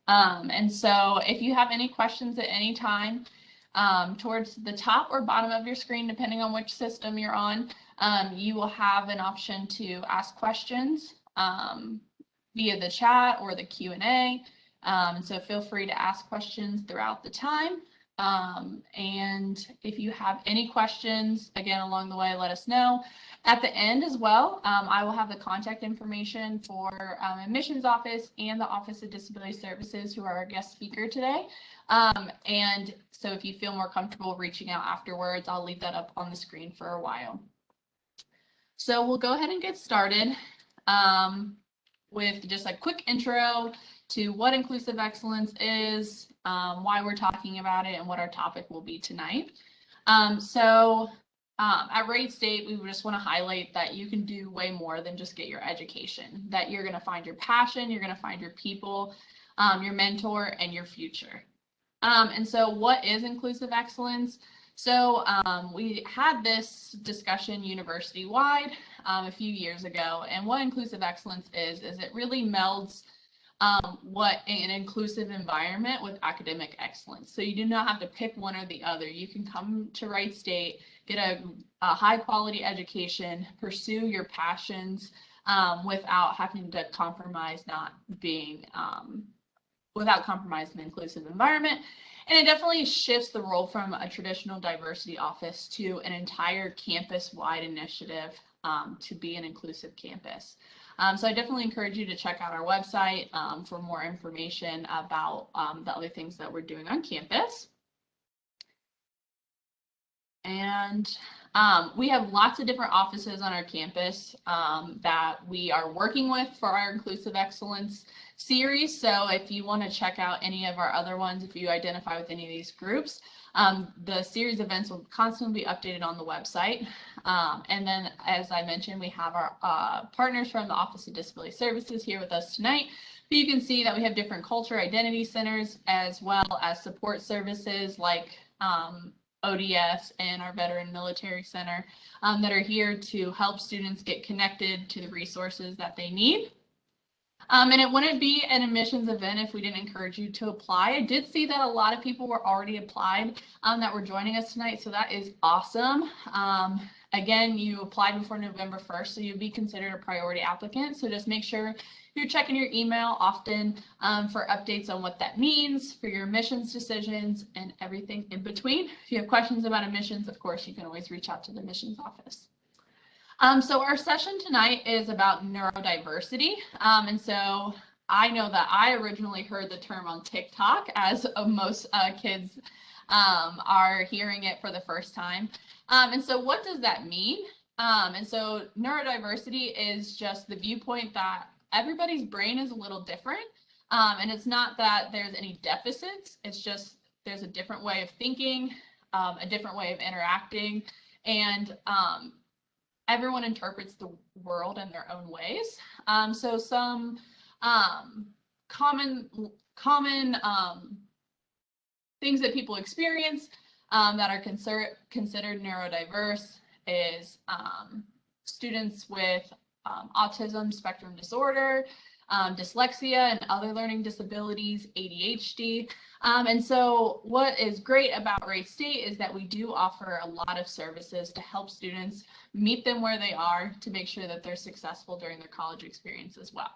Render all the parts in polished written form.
And so if you have any questions at any time, towards the top or bottom of your screen, depending on which system you're on, you will have an option to ask questions via the chat or the Q&A. So feel free to ask questions throughout the time. And if you have any questions, again, along the way, let us know. At the end as well, I will have the contact information for admissions office and the Office of Disability Services, who are our guest speaker today. And so if you feel more comfortable reaching out afterwards, I'll leave that up on the screen for a while. So we'll go ahead and get started with just a quick intro to what inclusive excellence is, why we're talking about it, and what our topic will be tonight. At Wright State, we just want to highlight that you can do way more than just get your education, that you're going to find your passion, you're going to find your people, your mentor, and your future. And so what is inclusive excellence? So we had this discussion university-wide a few years ago, and what inclusive excellence is it really melds what an inclusive environment with academic excellence. So you do not have to pick one or the other. You can come to Wright State, get a high quality education, pursue your passions without having to compromise without compromising the inclusive environment. And it definitely shifts the role from a traditional diversity office to an entire campus-wide initiative to be an inclusive campus. So I definitely encourage you to check out our website for more information about the other things that we're doing on campus. And we have lots of different offices on our campus that we are working with for our Inclusive Excellence series. So if you want to check out any of our other ones, if you identify with any of these groups, the series events will constantly be updated on the website. And then, as I mentioned, we have our partners from the Office of Disability Services here with us tonight. But you can see that we have different culture identity centers, as well as support services like ODS and our Veteran Military Center that are here to help students get connected to the resources that they need. And it wouldn't be an admissions event if we didn't encourage you to apply. I did see that a lot of people were already applied that were joining us tonight, so that is awesome. Again, you applied before November 1st, so you'd be considered a priority applicant. So just make sure you're checking your email often for updates on what that means for your admissions decisions and everything in between. If you have questions about admissions, of course, you can always reach out to the admissions office. So our session tonight is about neurodiversity. And so I know that I originally heard the term on TikTok, as most kids are hearing it for the first time. And so what does that mean? And so neurodiversity is just the viewpoint that everybody's brain is a little different. And it's not that there's any deficits, it's just there's a different way of thinking, a different way of interacting, and everyone interprets the world in their own ways. So some common things that people experience that are considered neurodiverse is students with autism spectrum disorder, dyslexia and other learning disabilities, ADHD. And so what is great about Wright State is that we do offer a lot of services to help students meet them where they are to make sure that they're successful during their college experience as well.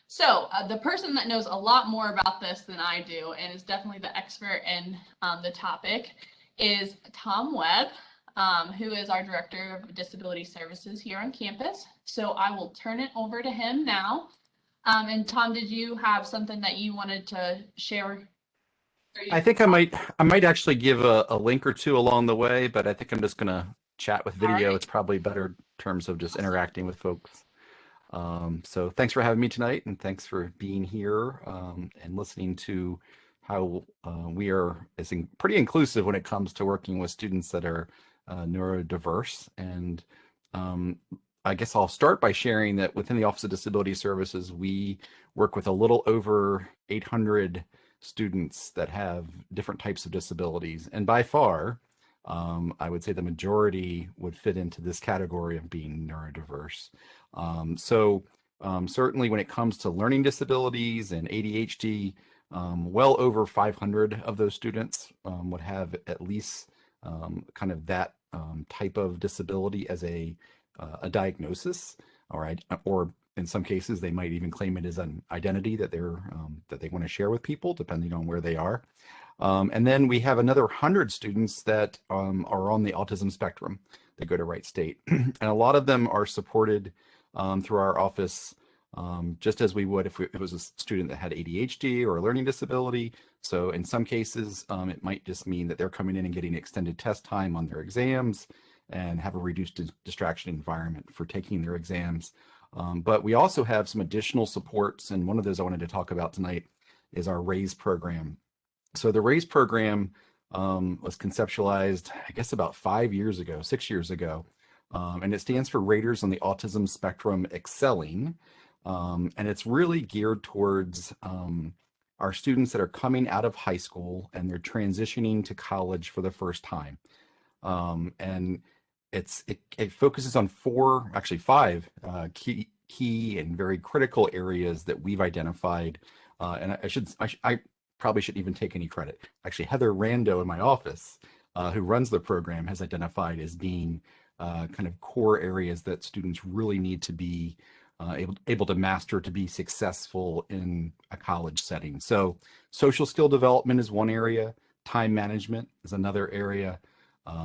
So the person that knows a lot more about this than I do and is definitely the expert in the topic is Tom Webb, who is our Director of Disability Services here on campus. So I will turn it over to him now. And Tom, did you have something that you wanted to share? I think I might actually give a link or two along the way, but I think I'm just gonna chat with video. Right. It's probably better in terms of just interacting with folks. So thanks for having me tonight, and thanks for being here and listening to how we are pretty inclusive when it comes to working with students that are neurodiverse. And I guess I'll start by sharing that within the Office of Disability Services, we work with a little over 800 students that have different types of disabilities. And by far, I would say the majority would fit into this category of being neurodiverse. Certainly when it comes to learning disabilities and ADHD, Well over 500 of those students would have at least kind of that type of disability as a diagnosis, all right, or in some cases they might even claim it as an identity that they want to share with people, depending on where they are. And then we have another 100 students that are on the autism spectrum that go to Wright State, and a lot of them are supported through our office. Just as we would if it was a student that had ADHD or a learning disability. So in some cases, it might just mean that they're coming in and getting extended test time on their exams and have a reduced distraction environment for taking their exams. But we also have some additional supports, and one of those I wanted to talk about tonight is our RAISE program. So the RAISE program was conceptualized, I guess, about 5 years ago, 6 years ago, and it stands for Raters on the Autism Spectrum Excelling. And it's really geared towards our students that are coming out of high school and they're transitioning to college for the first time. And it focuses on actually five key and very critical areas that we've identified. And I probably shouldn't even take any credit. Actually, Heather Rando in my office, who runs the program, has identified as being kind of core areas that students really need to be able to master to be successful in a college setting. So social skill development is one area, time management is another area,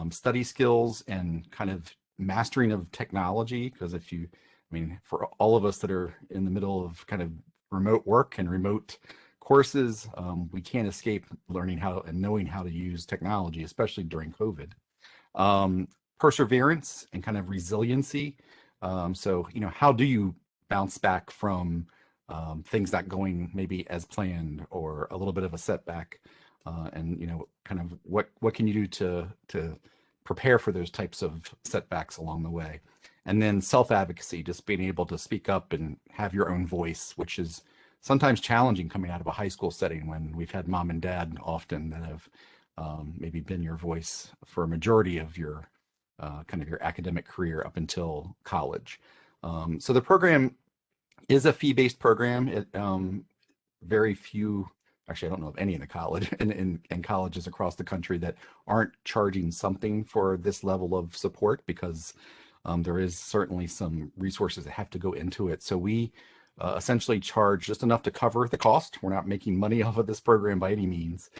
study skills and kind of mastering of technology, because for all of us that are in the middle of kind of remote work and remote courses, we can't escape learning how and knowing how to use technology, especially during COVID. Perseverance and kind of resiliency. So, how do you bounce back from things not going maybe as planned or a little bit of a setback, and kind of what can you do to prepare for those types of setbacks along the way. And then self-advocacy, just being able to speak up and have your own voice, which is sometimes challenging coming out of a high school setting when we've had mom and dad often that have maybe been your voice for a majority of your kind of your academic career up until college. So the program is a fee-based program. Very few, actually, I don't know of any in the college and colleges across the country that aren't charging something for this level of support, because there is certainly some resources that have to go into it. So we essentially charge just enough to cover the cost. We're not making money off of this program by any means.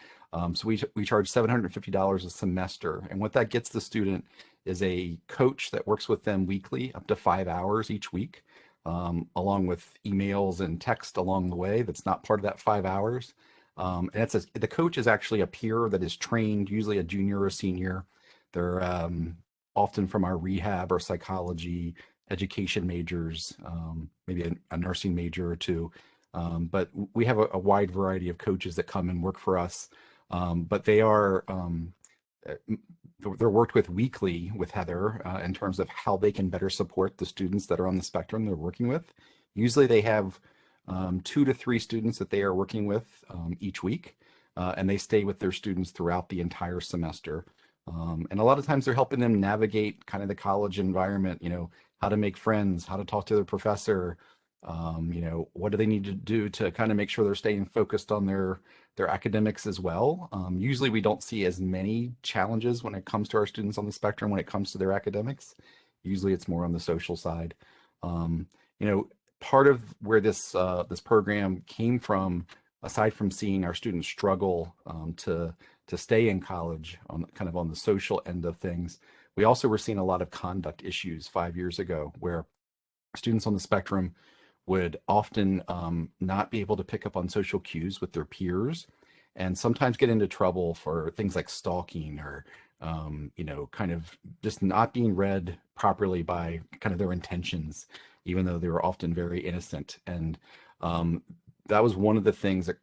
So we charge $750 a semester. And what that gets the student is a coach that works with them weekly, up to 5 hours each week, along with emails and text along the way. That's not part of that 5 hours. And the coach is actually a peer that is trained, usually a junior or senior. They're often from our rehab or psychology education majors, maybe a nursing major or two. But we have a wide variety of coaches that come and work for us. But they're worked with weekly with Heather in terms of how they can better support the students that are on the spectrum they're working with. Usually they have 2 to 3 students that they are working with each week, and they stay with their students throughout the entire semester. And a lot of times they're helping them navigate kind of the college environment, how to make friends, how to talk to their professor, what do they need to do to kind of make sure they're staying focused on their academics as well. Usually we don't see as many challenges when it comes to our students on the spectrum when it comes to their academics. Usually it's more on the social side. Part of where this program came from, aside from seeing our students struggle to stay in college on the social end of things, we also were seeing a lot of conduct issues 5 years ago where students on the spectrum would often not be able to pick up on social cues with their peers, and sometimes get into trouble for things like stalking or kind of just not being read properly by kind of their intentions, even though they were often very innocent. And that was one of the things that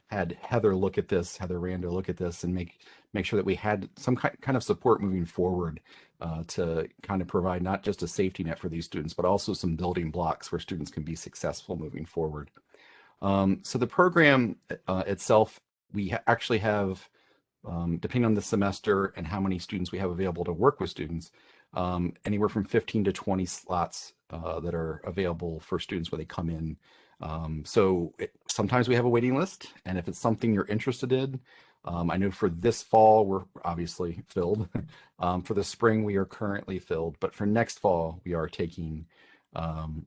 had Heather Rando look at this and make sure that we had some kind of support moving forward to kind of provide not just a safety net for these students, but also some building blocks where students can be successful moving forward. So the program itself, we actually have, depending on the semester and how many students we have available to work with students, anywhere from 15 to 20 slots that are available for students when they come in Sometimes we have a waiting list, and if it's something you're interested in, I know for this fall, we're obviously filled. For the spring, we are currently filled, but for next fall, we are taking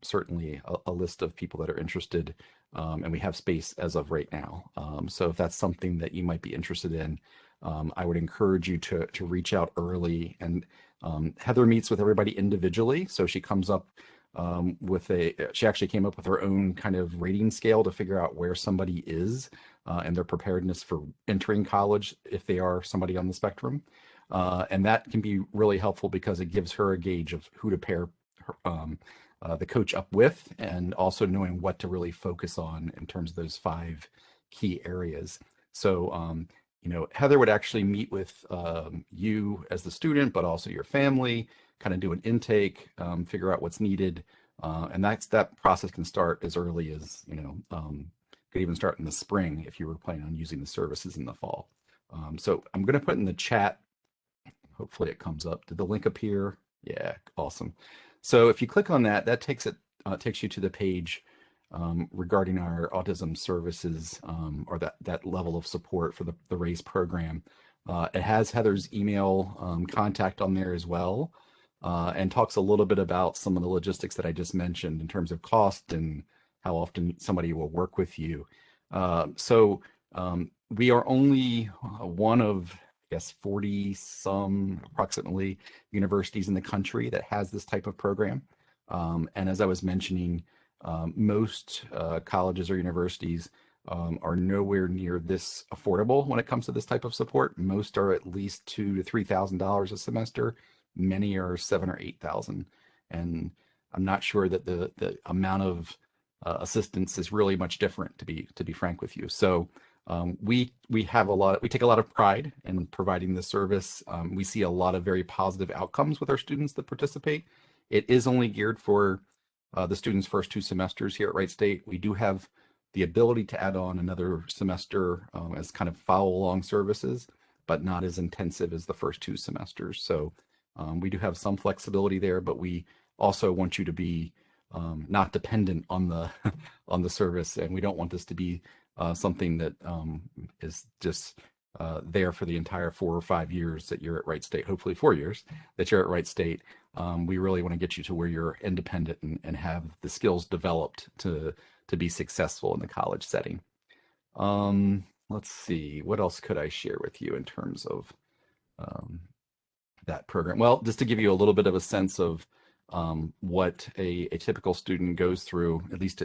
certainly a list of people that are interested, and we have space as of right now. So if that's something that you might be interested in, I would encourage you to reach out early. And Heather meets with everybody individually, so she comes up she actually came up with her own kind of rating scale to figure out where somebody is and their preparedness for entering college if they are somebody on the spectrum. And that can be really helpful because it gives her a gauge of who to pair the coach up with, and also knowing what to really focus on in terms of those 5 key areas. So, Heather would actually meet with you as the student, but also your family, kind of do an intake, figure out what's needed. And that process can start as early as, could even start in the spring if you were planning on using the services in the fall. So I'm going to put in the chat, hopefully it comes up. Did the link appear? Yeah, awesome. So if you click on that, that takes you to the page regarding our autism services, or that level of support for the RAISE program. It has Heather's email contact on there as well, and talks a little bit about some of the logistics that I just mentioned in terms of cost and how often somebody will work with you. We are only one of, I guess, 40 some approximately universities in the country that has this type of program. And as I was mentioning, most colleges or universities are nowhere near this affordable when it comes to this type of support. Most are at least $2,000 to $3,000 a semester. Many are 7,000 or 8,000, and I'm not sure that the amount of assistance is really much different, to be frank with you. So we take a lot of pride in providing this service. We see a lot of very positive outcomes with our students that participate. It is only geared for the students' first 2 semesters here at Wright State. We do have the ability to add on another semester as kind of follow-along services, but not as intensive as the first 2 semesters. So we do have some flexibility there, but we also want you to be not dependent on the on the service, and we don't want this to be something that is just there for the entire 4 or 5 years that you're at Wright State. Hopefully 4 years that you're at Wright State. We really want to get you to where you're independent and have the skills developed to be successful in the college setting. Let's see, what else could I share with you in terms of that program? Well, just to give you a little bit of a sense of what a typical student goes through, at least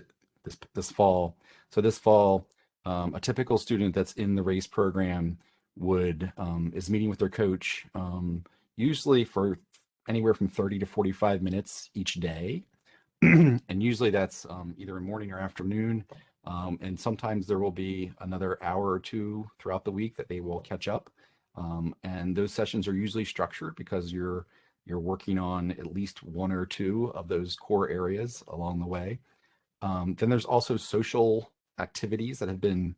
this fall. So this fall, a typical student that's in the RACE program is meeting with their coach, usually for anywhere from 30 to 45 minutes each day. And usually that's either in morning or afternoon. And sometimes there will be another hour or 2 throughout the week that they will catch up. And those sessions are usually structured because you're working on at least 1 or 2 of those core areas along the way. Then there's also social activities that have been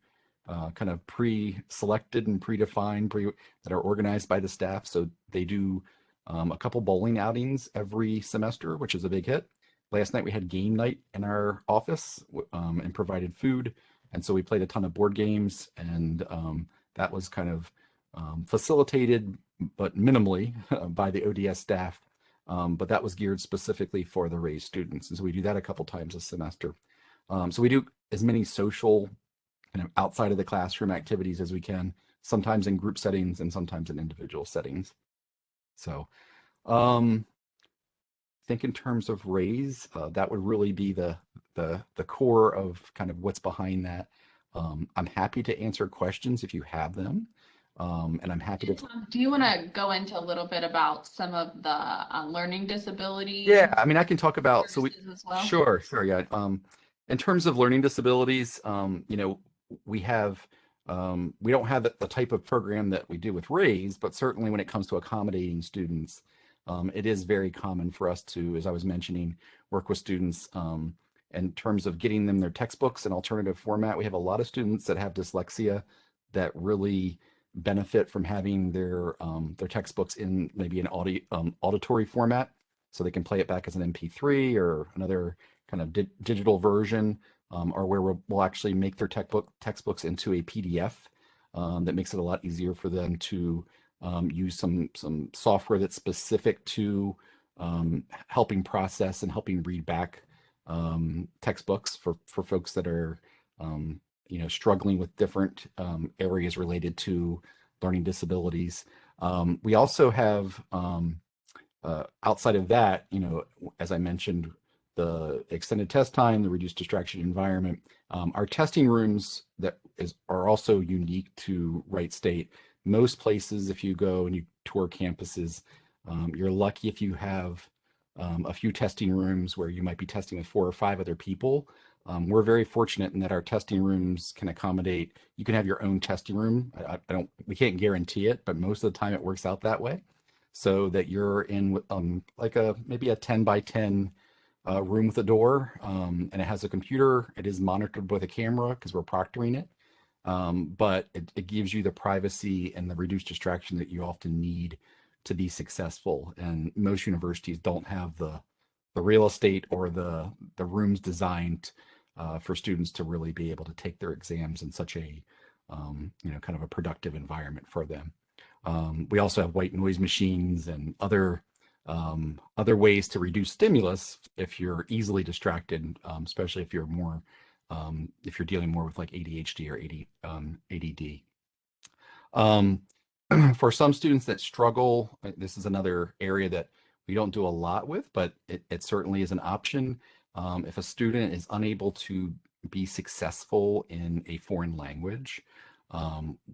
kind of pre-selected and predefined, that are organized by the staff. So they do a couple bowling outings every semester, which is a big hit. Last night we had game night in our office and provided food. And so we played a ton of board games, and that was kind of facilitated, but minimally, by the ODS staff. But that was geared specifically for the RAISE students. And so we do that a couple times a semester. So we do as many social, kind of outside of the classroom activities as we can, sometimes in group settings and sometimes in individual settings. So I think in terms of RAISE, that would really be the core of kind of what's behind that. I'm happy to answer questions if you have them. And I'm happy to. Do you want to go into a little bit about some of the learning disability? Yeah, I mean, I can talk about, as well? Sure, yeah. In terms of learning disabilities, we don't have the type of program that we do with RAISE, but certainly when it comes to accommodating students, it is very common for us to, as I was mentioning, work with students in terms of getting them their textbooks in alternative format. We have a lot of students that have dyslexia that really benefit from having their textbooks in maybe an auditory format, so they can play it back as an MP3 or another kind of digital version. or where we'll actually make their textbooks into a PDF that makes it a lot easier for them to use some software that's specific to helping process and helping read back textbooks for folks that are struggling with different areas related to learning disabilities. We also have outside of that, as I mentioned, the extended test time, the reduced distraction environment. Our testing rooms are also unique to Wright State. Most places, if you go and you tour campuses, you're lucky if you have a few testing rooms where you might be testing with 4 or 5 other people. We're very fortunate in that our testing rooms can accommodate, you can have your own testing room. We can't guarantee it, but most of the time it works out that way. So that you're in like maybe a 10 by 10 room with a door, and it has a computer. It is monitored with a camera because we're proctoring it. But it gives you the privacy and the reduced distraction that you often need to be successful. And most universities don't have the real estate or the rooms designed for students to really be able to take their exams in such a kind of a productive environment for them. We also have white noise machines and other ways to reduce stimulus if you're easily distracted, especially if you're dealing more with like ADHD or ADD. For some students that struggle, this is another area that we don't do a lot with, but it certainly is an option. If a student is unable to be successful in a foreign language,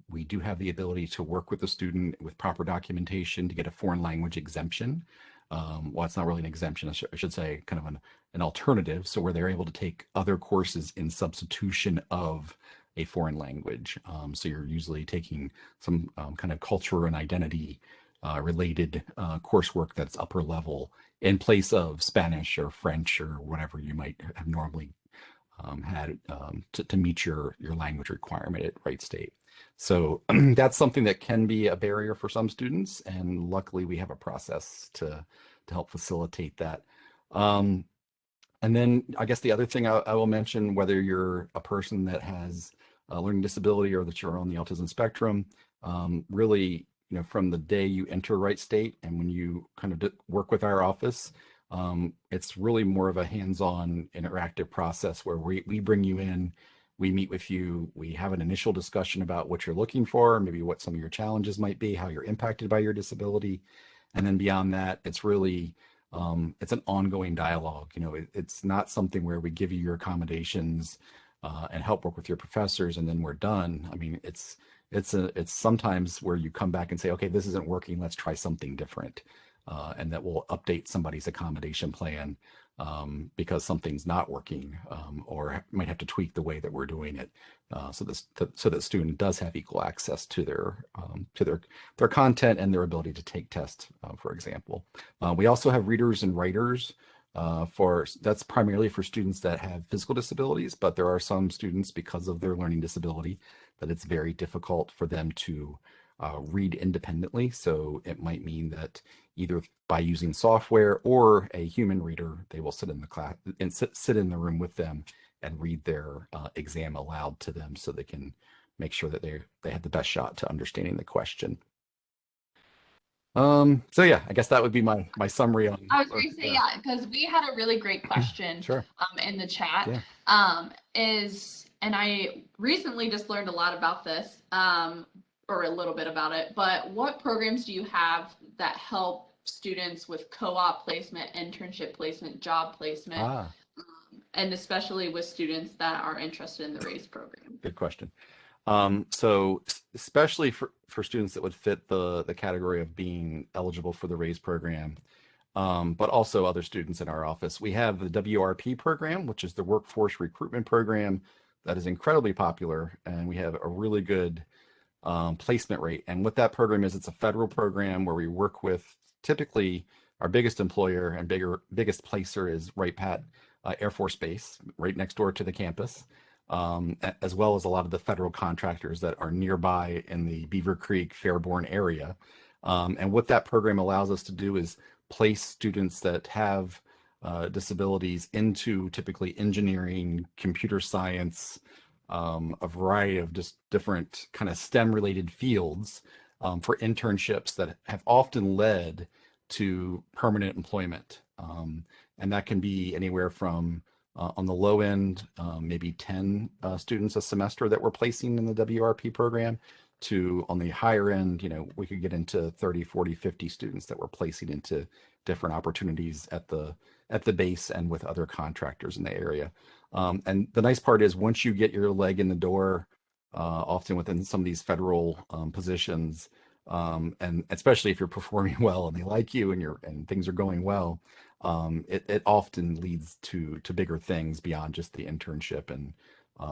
we do have the ability to work with the student with proper documentation to get a foreign language exemption. Well, it's not really an exemption, I should say kind of an alternative. So where they're able to take other courses in substitution of a foreign language. So you're usually taking some kind of culture and identity related coursework that's upper level in place of Spanish or French or whatever you might have normally had to meet your language requirement at Wright State. So that's something that can be a barrier for some students, and luckily we have a process to help facilitate that. And then I guess the other thing I will mention, whether you're a person that has a learning disability or that you're on the autism spectrum, really, from the day you enter Wright State and when you kind of work with our office, it's really more of a hands-on interactive process where we bring you in, we meet with you, we have an initial discussion about what you're looking for, maybe what some of your challenges might be, how you're impacted by your disability. And then beyond that, it's really, it's an ongoing dialogue. It's not something where we give you your accommodations and help work with your professors and then we're done. I mean, it's sometimes where you come back and say, okay, this isn't working, let's try something different. And that will update somebody's accommodation plan because something's not working, or might have to tweak the way that we're doing it, so that student does have equal access to their content and their ability to take tests, for example. We also have readers and writers that's primarily for students that have physical disabilities, but there are some students, because of their learning disability, that it's very difficult for them to read independently. So it might mean that either by using software or a human reader, they will sit in the class and sit in the room with them and read their exam aloud to them, so they can make sure that they have the best shot to understanding the question. So yeah, I guess that would be my summary on. I was going to say, yeah, because we had a really great question Sure. In the chat. Yeah. And I recently just learned a lot about this, or a little bit about it, but what programs do you have that help students with co-op placement, internship placement, job placement, and especially with students that are interested in the RAISE program? Good question. So especially for students that would fit the category of being eligible for the RAISE program, but also other students in our office, we have the WRP program, which is the Workforce Recruitment Program that is incredibly popular, and we have a really good placement rate. And what that program is, it's a federal program where we work with, typically our biggest employer and biggest placer is Wright-Patt Air Force Base, right next door to the campus, as well as a lot of the federal contractors that are nearby in the Beaver Creek, Fairborn area. And what that program allows us to do is place students that have disabilities into typically engineering, computer science, a variety of just different kind of STEM related fields for internships that have often led to permanent employment. And that can be anywhere from on the low end, maybe 10 students a semester that we're placing in the WRP program, to on the higher end, we could get into 30, 40, 50 students that we're placing into different opportunities at the base and with other contractors in the area. And the nice part is once you get your leg in the door, often within some of these federal positions, and especially if you're performing well and they like you and things are going well, it often leads to bigger things beyond just the internship, and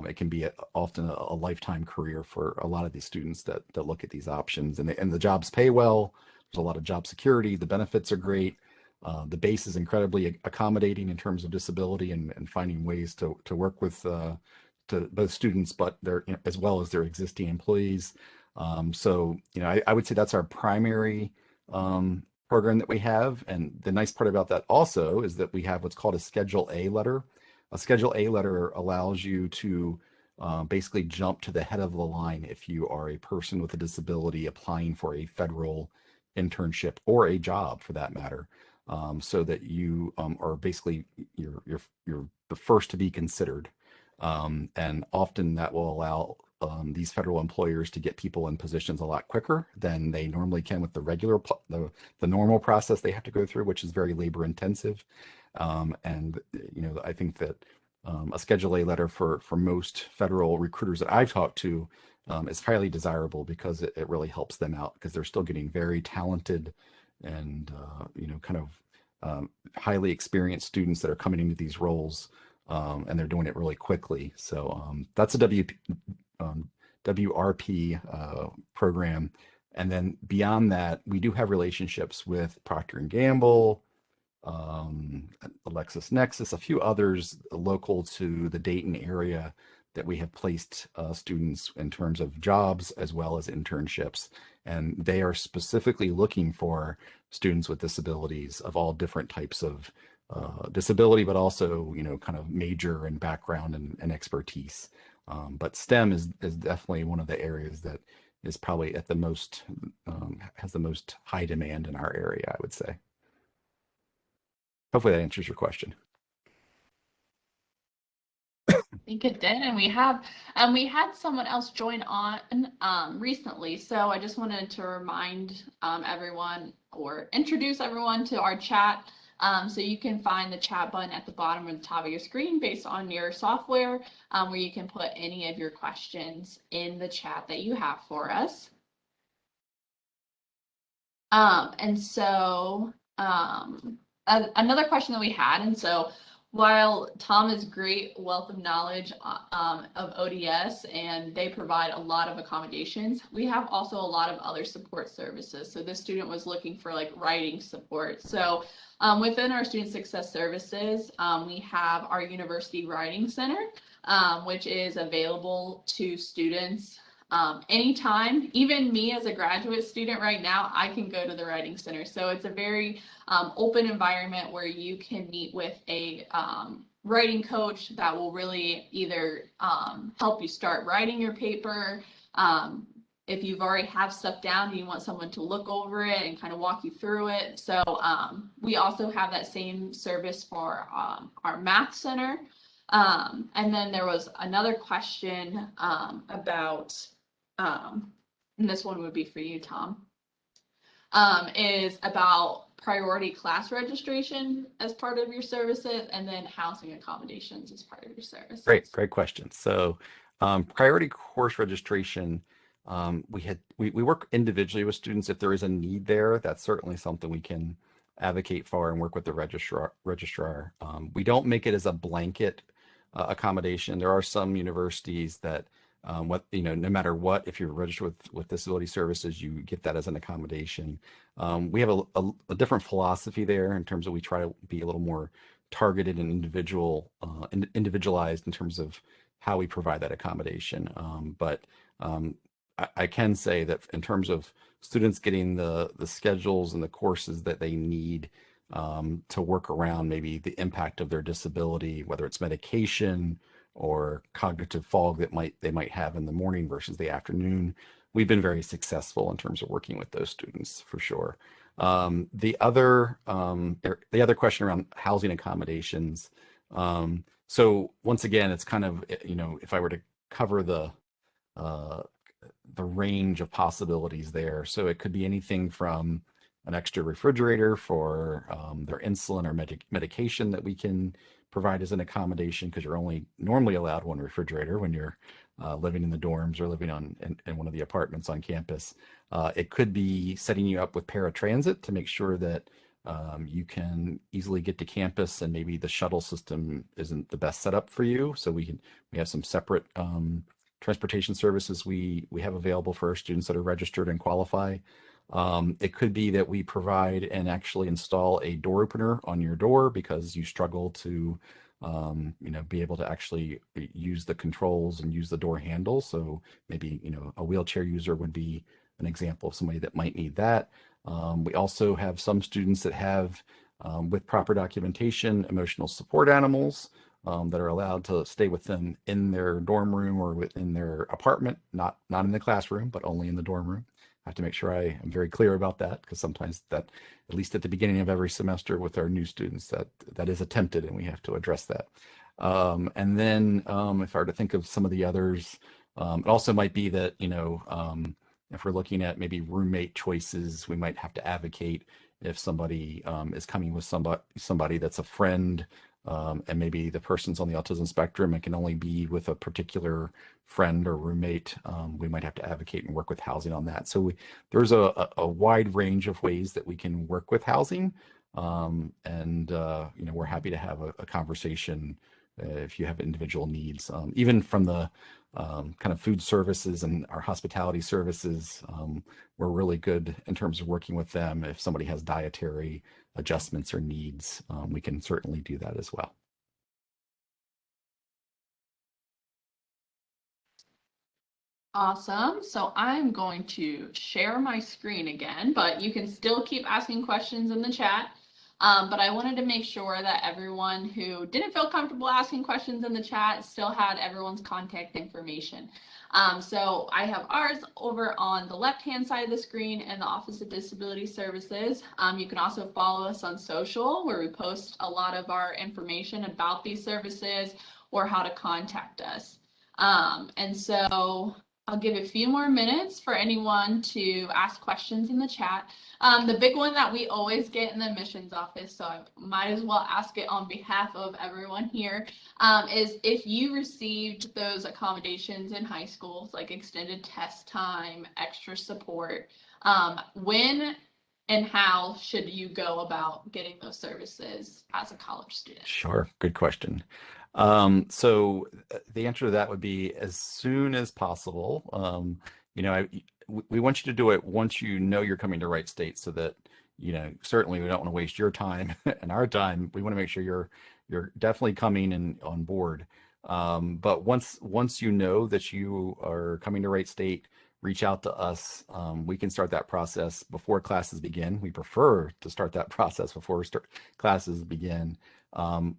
it can be often a lifetime career for a lot of these students that look at these options, and the jobs pay well. There's a lot of job security. The benefits are great. The base is incredibly accommodating in terms of disability and finding ways to work with to both students, but as well as their existing employees. So, I would say that's our primary program that we have. And the nice part about that also is that we have what's called a Schedule A letter. A Schedule A letter allows you to basically jump to the head of the line if you are a person with a disability applying for a federal internship or a job for that matter, so that you are basically you're the first to be considered. And often that will allow these federal employers to get people in positions a lot quicker than they normally can with the the normal process they have to go through, which is very labor intensive. And I think that a Schedule A letter for most federal recruiters that I've talked to is highly desirable, because it really helps them out, because they're still getting very talented and kind of highly experienced students that are coming into these roles, and they're doing it really quickly. So that's a WRP program. And then beyond that, we do have relationships with Procter and Gamble, LexisNexis, a few others local to the Dayton area that we have placed students in terms of jobs as well as internships. And they are specifically looking for students with disabilities of all different types of disability, but also, kind of major and background and expertise. But STEM is definitely one of the areas that is probably at the most, has the most high demand in our area, I would say. Hopefully that answers your question. I think it did, and we had someone else join on recently, so I just wanted to remind everyone, or introduce everyone to our chat. So you can find the chat button at the bottom or the top of your screen based on your software, where you can put any of your questions in the chat that you have for us. And so another question that we had, and so while Tom is great wealth of knowledge of ODS, and they provide a lot of accommodations, we have also a lot of other support services. So this student was looking for like writing support. So within our student success services, we have our University Writing Center, which is available to students anytime. Even me as a graduate student right now, I can go to the Writing Center. So it's a very open environment where you can meet with a writing coach that will really either help you start writing your paper. If you've already have stuff down and you want someone to look over it and kind of walk you through it. So we also have that same service for our math center. And then there was another question about, and this one would be for you, Tom, is about priority class registration as part of your services, and then housing accommodations as part of your services. Great question. So priority course registration, we work individually with students. If there is a need there, that's certainly something we can advocate for and work with the registrar. We don't make it as a blanket accommodation. There are some universities that no matter what, if you're registered with disability services, you get that as an accommodation. We have a different philosophy there in terms of we try to be a little more targeted and individualized in terms of how we provide that accommodation. But I can say that in terms of students getting the schedules and the courses that they need, to work around maybe the impact of their disability, whether it's medication or cognitive fog that they might have in the morning versus the afternoon. We've been very successful in terms of working with those students for sure. The other question around housing accommodations. So once again, it's kind of, if I were to cover uh, the range of possibilities there. So it could be anything from an extra refrigerator for their insulin or medication that we can provide as an accommodation, because you're only normally allowed one refrigerator when you're living in the dorms or living in one of the apartments on campus. It could be setting you up with paratransit to make sure that you can easily get to campus, and maybe the shuttle system isn't the best setup for you. So we have some separate transportation services we have available for our students that are registered and qualify. It could be that we provide and actually install a door opener on your door because you struggle to be able to actually use the controls and use the door handle. So maybe, a wheelchair user would be an example of somebody that might need that. We also have some students that have, with proper documentation, emotional support animals that are allowed to stay with them in their dorm room or within their apartment, not in the classroom, but only in the dorm room. I have to make sure I am very clear about that, because sometimes that, at least at the beginning of every semester with our new students, that is attempted, and we have to address that. And then if I were to think of some of the others, it also might be that, if we're looking at maybe roommate choices, we might have to advocate if somebody is coming with somebody that's a friend, and maybe the person's on the autism spectrum and can only be with a particular friend or roommate. We might have to advocate and work with housing on that. So there's a wide range of ways that we can work with housing. And we're happy to have a conversation if you have individual needs, even from the kind of food services and our hospitality services. We're really good in terms of working with them. If somebody has dietary adjustments or needs, we can certainly do that as well. Awesome. So I'm going to share my screen again, but you can still keep asking questions in the chat. But I wanted to make sure that everyone who didn't feel comfortable asking questions in the chat still had everyone's contact information. So I have ours over on the left-hand side of the screen in the Office of Disability Services. You can also follow us on social, where we post a lot of our information about these services or how to contact us. And so I'll give a few more minutes for anyone to ask questions in the chat. The big one that we always get in the admissions office, so I might as well ask it on behalf of everyone here, is if you received those accommodations in high school, like extended test time, extra support, when and how should you go about getting those services as a college student? Sure, good question. So the answer to that would be as soon as possible. We want you to do it once you know you're coming to Wright State, so that, certainly we don't want to waste your time and our time. We want to make sure you're definitely coming and on board. But once you know that you are coming to Wright State, reach out to us. We can start that process before classes begin. We prefer to start that process before classes begin.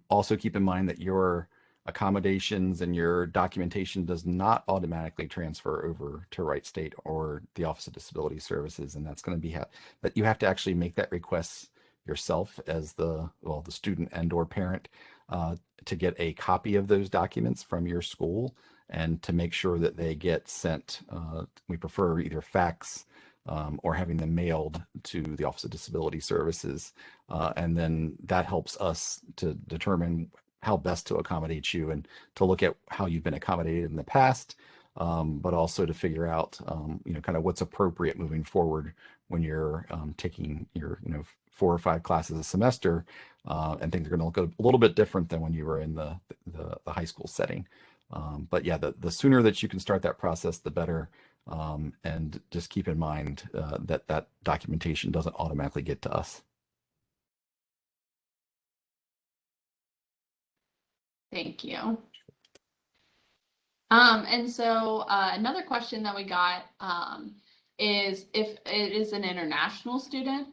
Also keep in mind that your accommodations and your documentation does not automatically transfer over to Wright State or the Office of Disability Services, and that's going to be that you have to actually make that request yourself as the student and or parent, to get a copy of those documents from your school, and to make sure that they get sent. We prefer either fax or having them mailed to the Office of Disability Services. And then that helps us to determine how best to accommodate you, and to look at how you've been accommodated in the past, but also to figure out, kind of what's appropriate moving forward when you're taking your, 4 or 5 classes a semester, and things are going to look a little bit different than when you were in the high school setting. But yeah, the sooner that you can start that process, the better. And just keep in mind that documentation doesn't automatically get to us. Thank you. And so another question that we got is if it is an international student,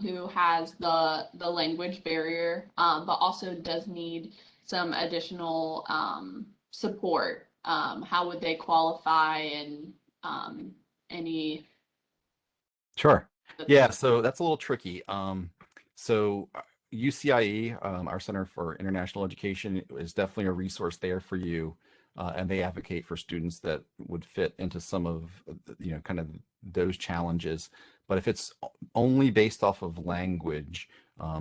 who has the language barrier, but also does need some additional support. How would they qualify, and any? Sure. Yeah, so that's a little tricky. So UCIE, our Center for International Education, is definitely a resource there for you, and they advocate for students that would fit into some of, kind of those challenges. But if it's only based off of language,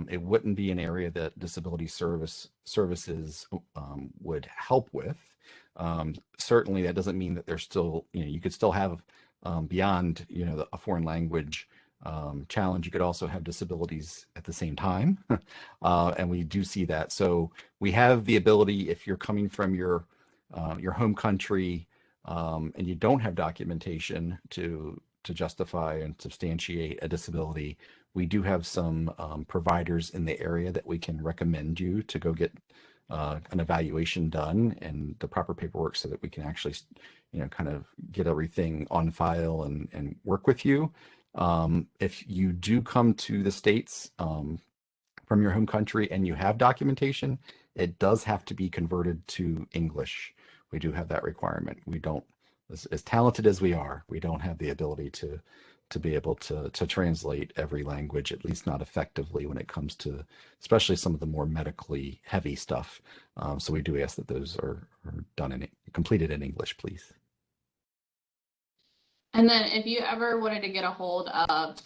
it wouldn't be an area that disability services would help with. Certainly, that doesn't mean that there's still, you could still have beyond, a foreign language challenge. You could also have disabilities at the same time, and we do see that. So we have the ability, if you're coming from your home country and you don't have documentation to justify and substantiate a disability, we do have some providers in the area that we can recommend you to go get an evaluation done and the proper paperwork so that we can actually, kind of get everything on file and work with you. If you do come to the States from your home country and you have documentation, it does have to be converted to English. We do have that requirement. We don't, as talented as we are, we don't have the ability to be able to translate every language, at least not effectively when it comes to especially some of the more medically heavy stuff. So we do ask that those are done completed in English, please. And then if you ever wanted to get a hold of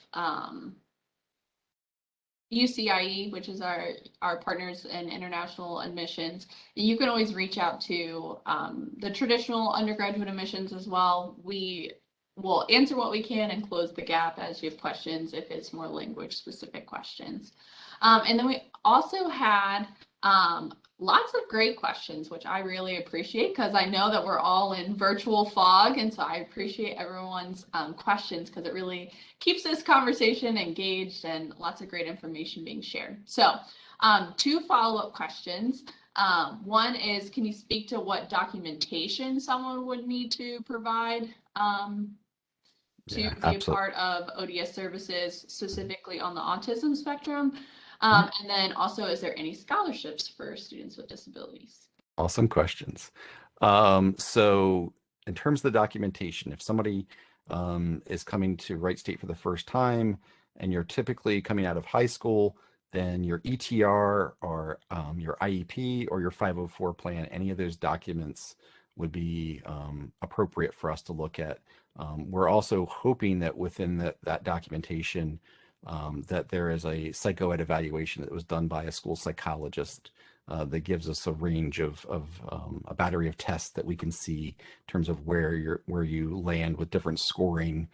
UCIE, which is our partners in international admissions, you can always reach out to the traditional undergraduate admissions as well. We will answer what we can and close the gap as you have questions, if it's more language specific questions. And then we also had lots of great questions, which I really appreciate, because I know that we're all in virtual fog. And so I appreciate everyone's questions, because it really keeps this conversation engaged and lots of great information being shared. So 2 follow-up questions. One is, can you speak to what documentation someone would need to provide to be a part of ODS services, specifically on the autism spectrum? And then also, is there any scholarships for students with disabilities? Awesome questions. So in terms of the documentation, if somebody is coming to Wright State for the first time and you're typically coming out of high school, then your ETR or your IEP or your 504 plan, any of those documents would be appropriate for us to look at. We're also hoping that within that documentation that there is a psychoed evaluation that was done by a school psychologist that gives us a range of a battery of tests that we can see in terms of where you land with different scoring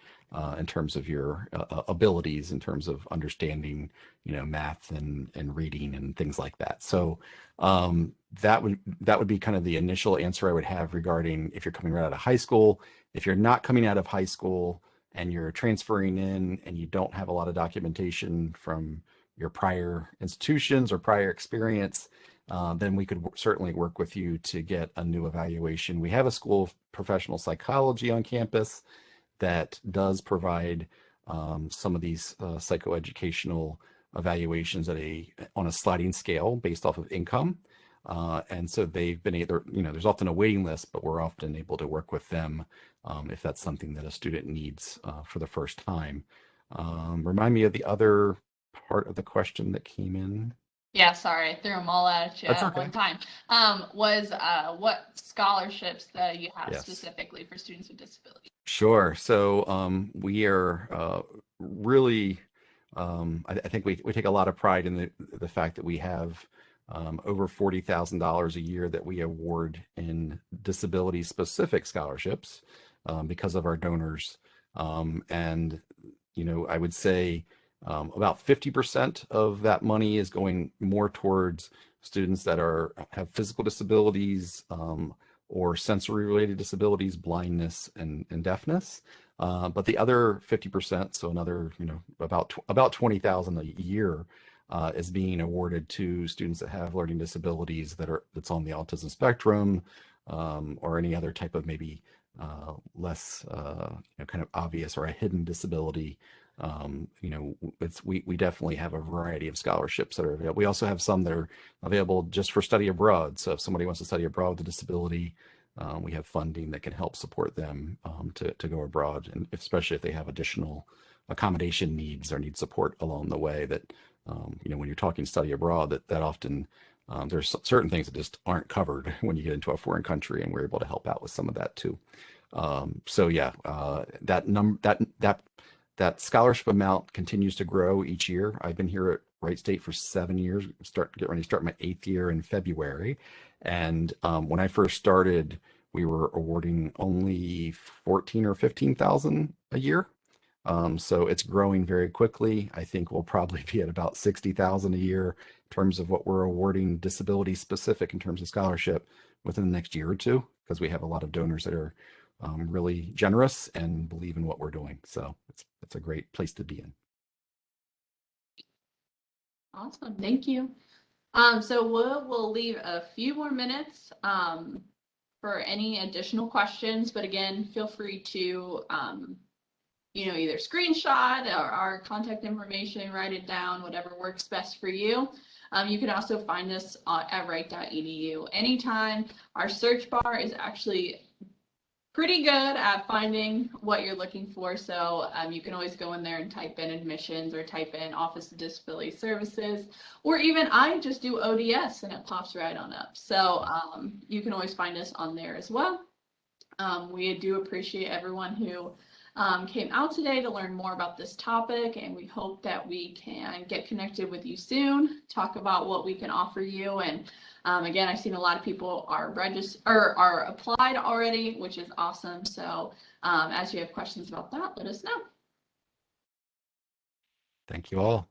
in terms of your abilities, in terms of understanding, math and reading and things like that. So that would be kind of the initial answer I would have regarding if you're coming right out of high school. If you're not coming out of high school and you're transferring in and you don't have a lot of documentation from your prior institutions or prior experience, then we could certainly work with you to get a new evaluation. We have a School of Professional Psychology on campus that does provide some of these psychoeducational evaluations on a sliding scale based off of income. And so they've been either, there's often a waiting list, but we're often able to work with them if that's something that a student needs for the first time. Remind me of the other part of the question that came in. Yeah, sorry, I threw them all at you at one time. Was what scholarships that you have specifically for students with disabilities? Sure. So we are really, I think we take a lot of pride in the fact that we have over $40,000 a year that we award in disability specific scholarships because of our donors. And, I would say about 50% of that money is going more towards students that have physical disabilities or sensory related disabilities, blindness and deafness. But the other 50%, so another, about 20,000 a year, is being awarded to students that have learning disabilities that's on the autism spectrum, or any other type of maybe less kind of obvious or a hidden disability. You know, we definitely have a variety of scholarships that are available. We also have some that are available just for study abroad. So if somebody wants to study abroad with a disability, we have funding that can help support them to go abroad, and especially if they have additional accommodation needs or need support along the way. That you know, when you're talking study abroad, that often there's certain things that just aren't covered when you get into a foreign country, and we're able to help out with some of that too. So yeah, that scholarship amount continues to grow each year. I've been here at Wright State for 7 years. Get ready to start my 8th year in February. And when I first started, we were awarding only 14 or 15,000 a year. So it's growing very quickly. I think we'll probably be at about 60,000 a year in terms of what we're awarding disability specific in terms of scholarship within the next year or two, because we have a lot of donors that are really generous and believe in what we're doing. So it's a great place to be in. Awesome, thank you. So we'll leave a few more minutes for any additional questions, but again, feel free to you know, either screenshot or our contact information, write it down, whatever works best for you. You can also find us at wright.edu anytime. Our search bar is actually pretty good at finding what you're looking for. So you can always go in there and type in admissions or type in Office of Disability Services, or even I just do ODS and it pops right on up. So you can always find us on there as well. We do appreciate everyone who came out today to learn more about this topic, and we hope that we can get connected with you soon, talk about what we can offer you. And again, I've seen a lot of people are applied already, which is awesome. So as you have questions about that, let us know. Thank you all.